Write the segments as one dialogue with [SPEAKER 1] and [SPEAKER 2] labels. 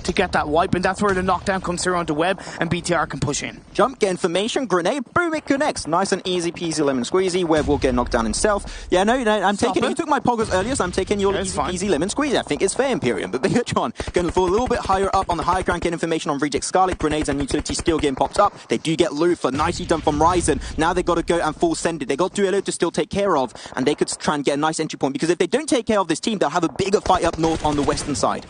[SPEAKER 1] to get that wipe, and that's where the knockdown comes through onto Webb, and BTR can push in.
[SPEAKER 2] Jump, get information, grenade, boom, it connects. Nice and easy peasy lemon squeezy. Webb will get knocked down himself. Yeah, no, I'm taking it. You took my poggers earlier, so I'm taking your easy peasy lemon squeezy. I think it's fair, Imperium. But Bigatron going to fall a little bit higher up on the higher ground, get information on Reject Scarlet, grenades and utility still getting popped up. They do get Lufa, nicely done from Ryzen. Now they got to go and full send it. They got Duello to still take care of, and they could try and get a nice entry point, because if they don't take care of this team, they'll have a bigger fight up north on the western side.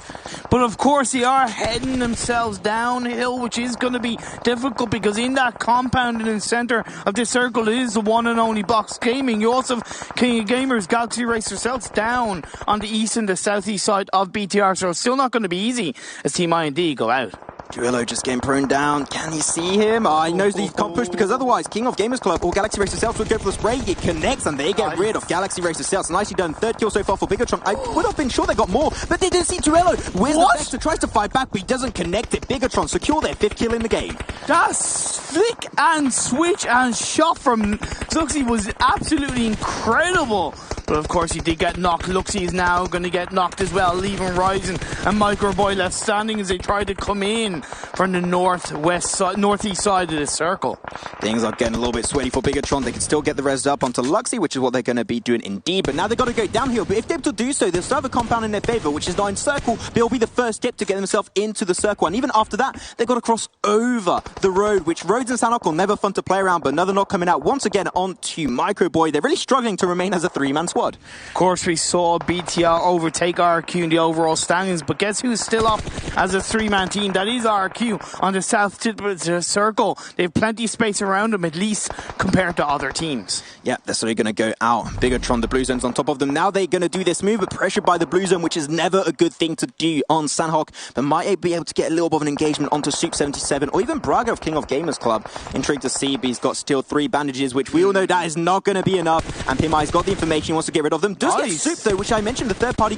[SPEAKER 1] But of course, they are heading themselves downhill, which is going to be difficult, because in that compound in the center of this circle is the one and only Box Gaming. You also have King of Gamers, Galaxy Racer Celts down on the east and the southeast side of BTR, so it's still not going to be easy as Team I&D go out.
[SPEAKER 2] Duello just getting prone down. Can he see him? Oh, he knows that he can't push, because otherwise King of Gamers Club or Galaxy Racer Celts would go for the spray. It connects and they get rid of Galaxy Racer Celts. Nicely done. Third kill so far for Bigatron. I would have been sure they got more, but they didn't see Duello. Where's the Vector? Tries to fight back, but he doesn't connect it. Bigatron secure their 5th kill in the game.
[SPEAKER 1] That flick and switch and shot from Luxy was absolutely incredible. But of course he did get knocked. Luxy is now going to get knocked as well, leaving Ryzen and Microboy left standing as they try to come in from the northeast side of the circle.
[SPEAKER 2] Things are getting a little bit sweaty for Bigatron. They can still get the res up onto Luxy, which is what they're going to be doing indeed. But now they've got to go downhill. But if they're able to do so, they'll still have a compound in their favor, which is now in circle. They'll be the first step to get themselves into the circle. And even after that, they've got to cross over the road, which roads in Sanhok are never fun to play around. But another knock coming out once again onto Microboy. They're really struggling to remain as a 3-man squad.
[SPEAKER 1] Of course, we saw BTR overtake RQ in the overall standings, but guess who's still up as a 3-man team? That is RQ on the south tip of the circle. They have plenty of space around them, at least compared to other teams.
[SPEAKER 2] Yeah, they're slowly going to go out. Bigatron, the Blue Zone's on top of them. Now they're going to do this move, but pressured by the Blue Zone, which is never a good thing to do on Sanhok, but might be able to get a little bit of an engagement onto Soup 77 or even Braga of King of Gamers Club. Intrigued to see, but he's got still 3 bandages, which we all know that is not going to be enough. And Pimai's got the information, he wants to get rid of them. Does get Soup though, which I mentioned, the third party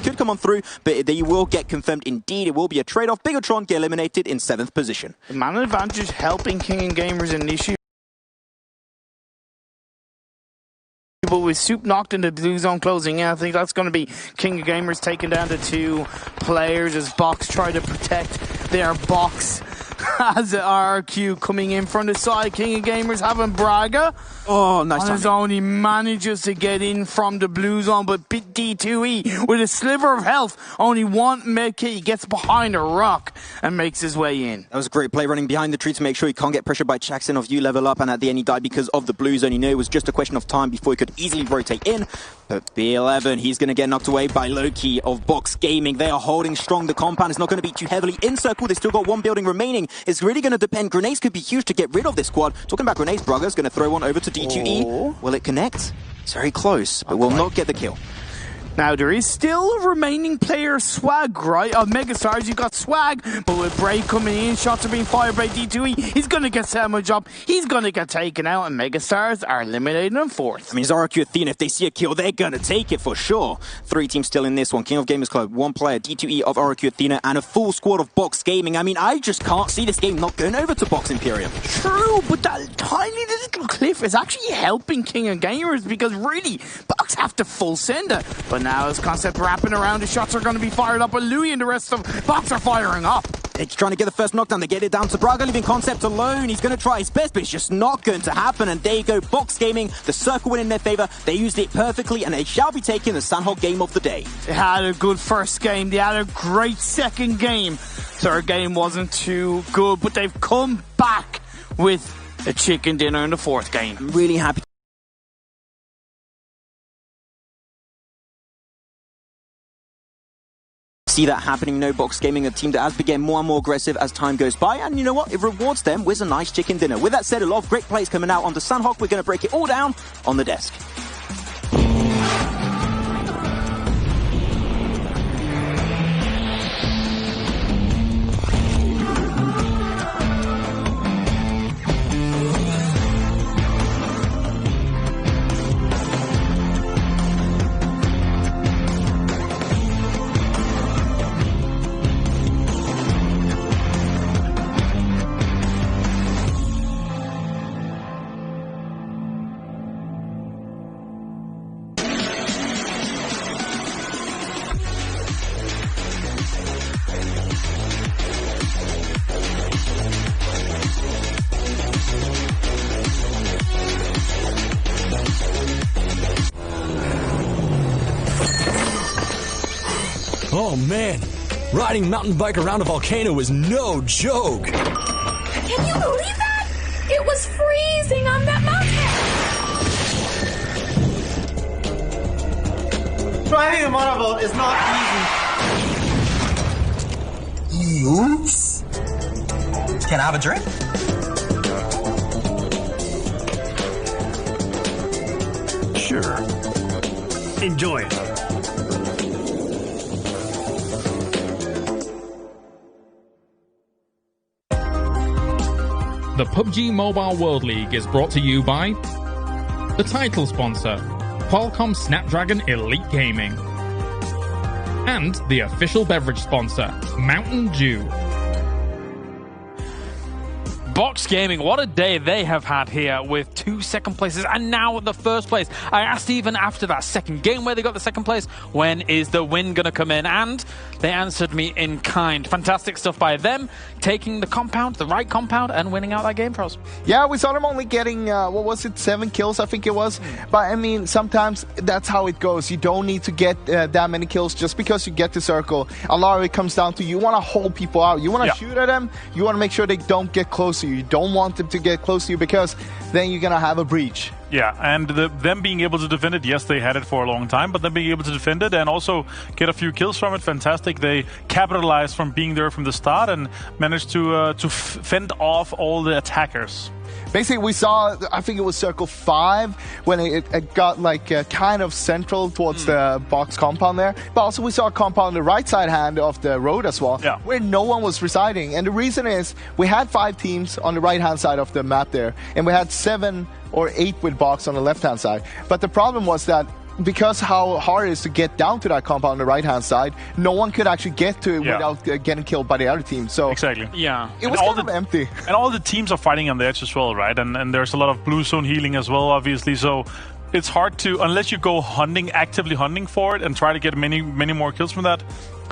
[SPEAKER 2] could come on through, but they will get confirmed indeed. It will be a trade-off. Bigatron get eliminated in 7th position.
[SPEAKER 1] The man advantage helping King and Gamers in the issue. But with Soup knocked in the Blue Zone closing in, I think that's going to be King of Gamers taking down the 2 players as Box try to protect their box. As RQ coming in from the side, King of Gamers having Braga.
[SPEAKER 2] Oh, nice.
[SPEAKER 1] On his own, he manages to get in from the Blue Zone, but D2E with a sliver of health, only 1 medkit, he gets behind a rock and makes his way in.
[SPEAKER 2] That was a great play, running behind the tree to make sure he can't get pressured by Jackson of you level up, and at the end he died because of the Blue Zone. He knew it was just a question of time before he could easily rotate in. But B11, he's going to get knocked away by Loki of Box Gaming. They are holding strong. The compound is not going to be too heavily in circle. They still got 1 building remaining. It's really going to depend. Grenades could be huge to get rid of this squad. Talking about grenades, Braga's going to throw one over to D2E.
[SPEAKER 1] Oh.
[SPEAKER 2] Will it connect? It's very close, but will not get the kill.
[SPEAKER 1] Now, there is still a remaining player, Swag, right? Of Megastars, you've got Swag, but with Bray coming in, shots are being fired by D2E. He's going to get sandwiched up. He's going to get taken out, and Megastars are eliminated in 4th.
[SPEAKER 2] I mean, RQ Athena, if they see a kill, they're going to take it for sure. 3 teams still in this one. King of Gamers Club, 1 player, D2E of RQ Athena, and a full squad of Box Gaming. I mean, I just can't see this game not going over to Box Imperium.
[SPEAKER 1] True, but that tiny little cliff is actually helping King of Gamers, because really, Box have to full send it. But now as Concept wrapping around, the shots are going to be fired up, but Louis and the rest of Box are firing up.
[SPEAKER 2] They're trying to get the first knockdown. They get it down to Braga, leaving Concept alone. He's going to try his best, but it's just not going to happen. And there you go, Box Gaming, the circle win in their favor. They used it perfectly, and they shall be taking the Sanhok game of the day.
[SPEAKER 1] They had a good first game. They had a great second game. Third game wasn't too good, but they've come back with a chicken dinner in the 4th game.
[SPEAKER 2] I'm really happy. See that happening. No Box Gaming, a team that has become more and more aggressive as time goes by, and you know what, it rewards them with a nice chicken dinner. With that said, a lot of great plays coming out onto Sanhok. We're going to break it all down on the desk.
[SPEAKER 3] Oh man, riding mountain bike around a volcano is no joke.
[SPEAKER 4] Can you believe that? It was freezing on that mountain.
[SPEAKER 5] Driving a motorboat is not easy.
[SPEAKER 6] Oops. Can I have a drink?
[SPEAKER 7] Sure. Enjoy it.
[SPEAKER 8] The PUBG Mobile World League is brought to you by the title sponsor, Qualcomm Snapdragon Elite Gaming, and the official beverage sponsor, Mountain Dew.
[SPEAKER 9] Box Gaming, what a day they have had here with 2 second places and now the first place. I asked even after that second game where they got the second place, when is the win going to come in? And they answered me in kind. Fantastic stuff by them, taking the compound, the right compound, and winning out that game for us.
[SPEAKER 10] Yeah, we saw them only getting, 7 kills, I think it was. But, I mean, sometimes that's how it goes. You don't need to get that many kills just because you get the circle. A lot of it comes down to you want to hold people out. You want to shoot at them. You want to make sure they don't get close to you. You don't want them to get close to you because then you're going to have a breach.
[SPEAKER 11] Yeah, and them being able to defend it, yes, they had it for a long time, but them being able to defend it and also get a few kills from it, fantastic. They capitalized from being there from the start and managed to fend off all the attackers.
[SPEAKER 10] Basically, we saw, I think it was Circle 5, when it got like kind of central towards the box compound there. But also we saw a compound on the right side hand of the road as well, where no one was residing. And the reason is, we had 5 teams on the right-hand side of the map there, and we had 7 or 8 with box on the left-hand side. But the problem was that because how hard it is to get down to that compound on the right-hand side, no one could actually get to it without getting killed by the other team. So
[SPEAKER 11] exactly.
[SPEAKER 9] Yeah.
[SPEAKER 10] It was kind of empty.
[SPEAKER 11] And all the teams are fighting on the edge as well, right? And there's a lot of blue zone healing as well, obviously. So it's hard to, unless you go actively hunting for it and try to get many more kills from that,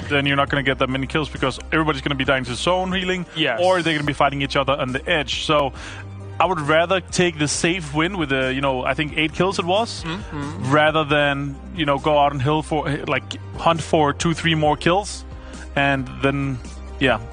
[SPEAKER 11] then you're not going to get that many kills because everybody's going to be dying to zone healing, or they're going to be fighting each other on the edge. So I would rather take the safe win with I think 8 kills it was, rather than, go out on hill for, hunt for 2-3 more kills and then,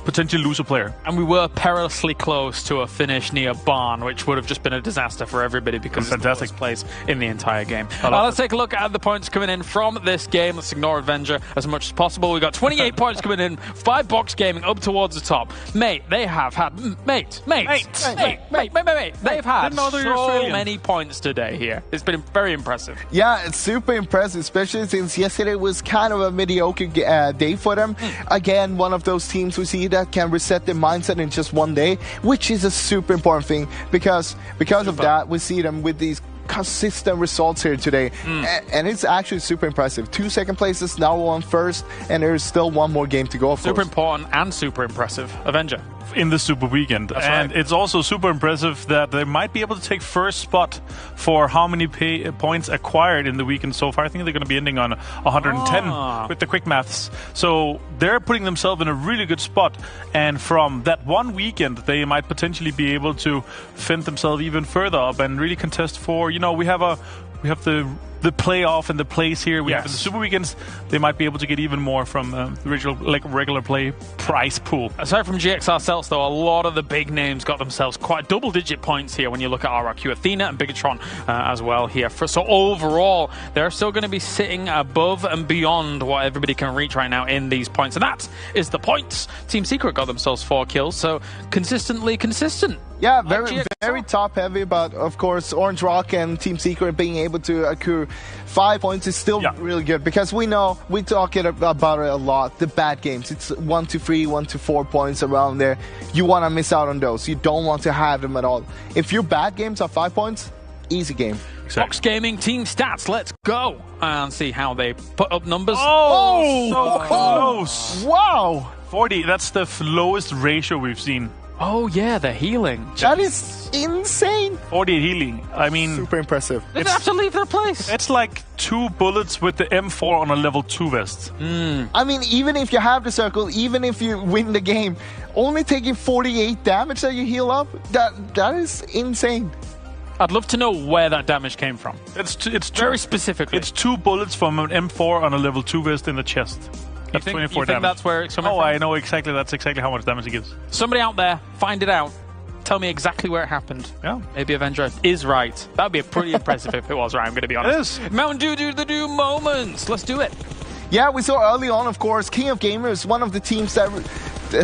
[SPEAKER 11] potentially lose a player.
[SPEAKER 9] And we were perilously close to a finish near Barn, which would have just been a disaster for everybody because it's the lowest place in the entire game. Let's take a look at the points coming in from this game. Let's ignore Avenger as much as possible. We've got 28 points coming in, 5 Box Gaming up towards the top. Mate, they have had... Mate. They've had so many points today here. It's been very impressive.
[SPEAKER 10] Yeah, it's super impressive, especially since yesterday was kind of a mediocre day for them. Again, one of those teams we see that can reset their mindset in just one day, which is a super important thing because of that we see them with these consistent results here today, and it's actually super impressive. 2 second places, now 1 first, and there's still 1 more game to go.
[SPEAKER 9] Super important and super impressive. Avenger.
[SPEAKER 11] In the Super Weekend. It's also super impressive that they might be able to take first spot for how many points acquired in the weekend so far. I think they're going to be ending on 110 with the quick maths. So they're putting themselves in a really good spot. And from that one weekend, they might potentially be able to fend themselves even further up and really contest for, we have the playoff and the plays here. We have in the Super Weekends. They might be able to get even more from the regular play prize pool.
[SPEAKER 9] Aside from GXR Celts, though, a lot of the big names got themselves quite double-digit points here when you look at RRQ Athena and Bigatron as well here. So overall, they're still going to be sitting above and beyond what everybody can reach right now in these points. And that is the points. Team Secret got themselves 4 kills, so consistently consistent.
[SPEAKER 10] Yeah, very top-heavy, but of course, Orange Rock and Team Secret being able to accrue 5 points is still really good because we know, we talk about it a lot, the bad games. It's 1 to 3, 1 to 4 points around there. You want to miss out on those. You don't want to have them at all. If your bad games are 5 points, easy game.
[SPEAKER 9] Exactly. Box Gaming team stats, let's go and see how they put up numbers.
[SPEAKER 11] So close.
[SPEAKER 10] Wow.
[SPEAKER 11] 40, that's the lowest ratio we've seen.
[SPEAKER 9] Oh yeah, the healing.
[SPEAKER 10] That is insane.
[SPEAKER 11] 48 healing. I mean,
[SPEAKER 10] super impressive.
[SPEAKER 9] They have to leave their place.
[SPEAKER 11] It's like 2 bullets with the M4 on a level 2 vest.
[SPEAKER 10] I mean, even if you have the circle, even if you win the game, only taking 48 damage that you heal up, that is insane.
[SPEAKER 9] I'd love to know where that damage came from.
[SPEAKER 11] It's
[SPEAKER 9] very specifically.
[SPEAKER 11] It's 2 bullets from an M4 on a level 2 vest in the chest. That's 24
[SPEAKER 9] you
[SPEAKER 11] damage.
[SPEAKER 9] think that's where it's coming from?
[SPEAKER 11] I know exactly. That's exactly how much damage it gives.
[SPEAKER 9] Somebody out there, find it out. Tell me exactly where it happened.
[SPEAKER 11] Yeah.
[SPEAKER 9] Maybe Avenger is right. That would be pretty impressive if it was right, I'm going to be honest.
[SPEAKER 11] It is.
[SPEAKER 9] Mountain Dew do the do moments. Let's do it.
[SPEAKER 10] Yeah, we saw early on, of course, King of Gamers, one of the teams that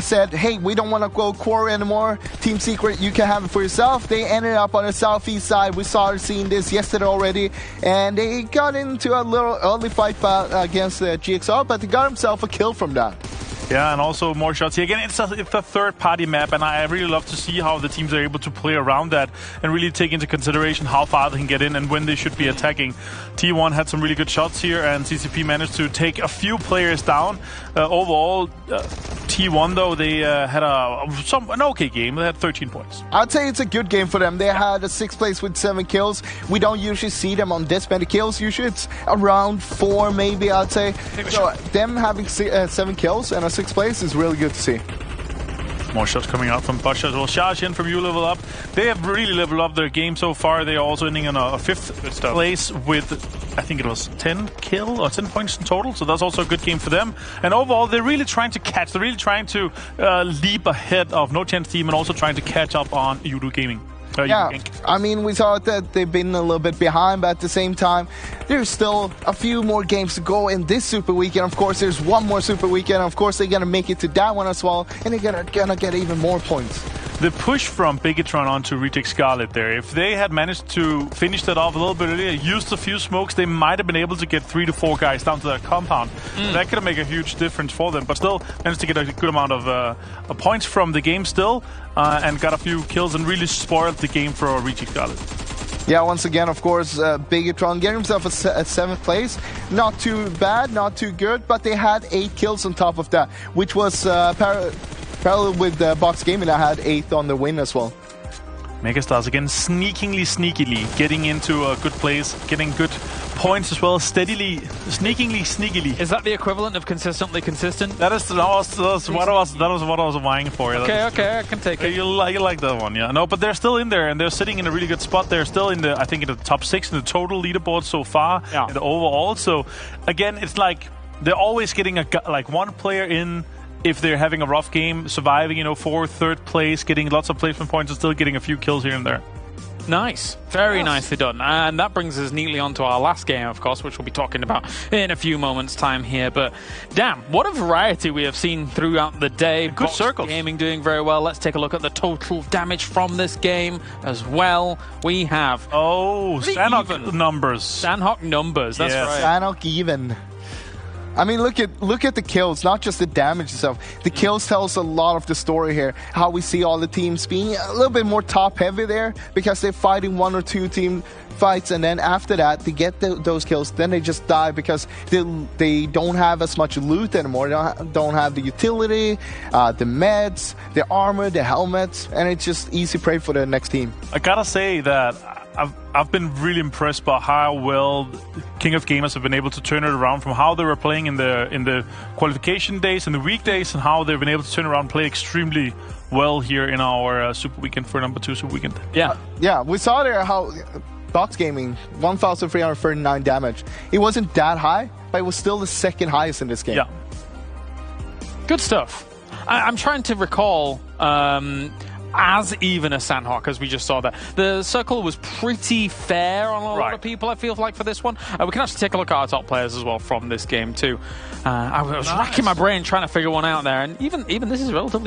[SPEAKER 10] said, hey, we don't want to go Quarry anymore. Team Secret, you can have it for yourself. They ended up on the southeast side. We started seeing this yesterday already. And they got into a little early fight against GXR, but they got himself a kill from that.
[SPEAKER 11] Yeah, and also more shots here. Again, it's a third-party map, and I really love to see how the teams are able to play around that and really take into consideration how far they can get in and when they should be attacking. T1 had some really good shots here, and CCP managed to take a few players down. Overall, T1, though, they had an okay game. They had 13 points.
[SPEAKER 10] I'd say it's a good game for them. They had a 6th place with 7 kills. We don't usually see them on this many kills. Usually it's around 4, maybe, I'd say. So them having 7 kills and a 6th place is really good to see.
[SPEAKER 11] More shots coming out from Basha as well. Shashin from You Level Up. They have really leveled up their game so far. They are also ending on a 5th place with, I think it was 10 points in total. So that's also a good game for them. And overall, they're really trying to catch. They're really trying to leap ahead of No Chance Team and also trying to catch up on Yudu Gaming.
[SPEAKER 10] Yeah, I mean, we saw that they've been a little bit behind, but at the same time, there's still a few more games to go in this Super Weekend. Of course, there's one more Super Weekend. Of course, they're going to make it to that one as well, and they're going to get even more points.
[SPEAKER 11] The push from Bigatron onto Reject Scarlet there, if they had managed to finish that off a little bit earlier, used a few smokes, they might have been able to get 3 to 4 guys down to that compound. That could make a huge difference for them, but still managed to get a good amount of points from the game still, and got a few kills and really spoiled the game for Reject Scarlet.
[SPEAKER 10] Yeah, once again, of course, Bigatron getting himself a 7th place. Not too bad, not too good, but they had 8 kills on top of that, which was parallel with Box Gaming that had 8th on the win as well.
[SPEAKER 11] Megastars again, sneakily getting into a good place, getting good points as well, sneakily.
[SPEAKER 9] Is that the equivalent of consistently consistent?
[SPEAKER 11] That was what I was vying for.
[SPEAKER 9] Okay, I can take it.
[SPEAKER 11] You like that one, yeah. No, but they're still in there, and they're sitting in a really good spot. They're still in the, I think, in the top 6 in the total leaderboard so far, in the overall. So again, it's like they're always getting one player in. If they're having a rough game, surviving, 4th, 3rd place, getting lots of placement points and still getting a few kills here and there.
[SPEAKER 9] Nice. Very nicely done. And that brings us neatly on to our last game, of course, which we'll be talking about in a few moments' time here. But damn, what a variety we have seen throughout the day.
[SPEAKER 11] Good circles.
[SPEAKER 9] Gaming doing very well. Let's take a look at the total damage from this game as well. We have...
[SPEAKER 11] Sanhok numbers.
[SPEAKER 9] Sanhok numbers, that's right.
[SPEAKER 10] Sanhok even. I mean, look at the kills, not just the damage itself. The kills tell us a lot of the story here. How we see all the teams being a little bit more top-heavy there because they're fighting 1 or 2 team fights, and then after that, they get those kills. Then they just die because they don't have as much loot anymore. They don't have the utility, the meds, the armor, the helmets, and it's just easy prey for the next team.
[SPEAKER 11] I gotta say that I've been really impressed by how well King of Gamers have been able to turn it around from how they were playing in the qualification days and the weekdays, and how they've been able to turn around and play extremely well here in our Super Weekend for number 2 Super Weekend.
[SPEAKER 10] Yeah, we saw there how Box Gaming 1,339 damage. It wasn't that high, but it was still the 2nd highest in this game.
[SPEAKER 11] Yeah,
[SPEAKER 9] good stuff. I'm trying to recall. As even a Sanhok, as we just saw there. The circle was pretty fair on a lot of people, I feel like, for this one. We can actually take a look at our top players as well from this game, too. I was racking my brain trying to figure one out there, and even this is relatively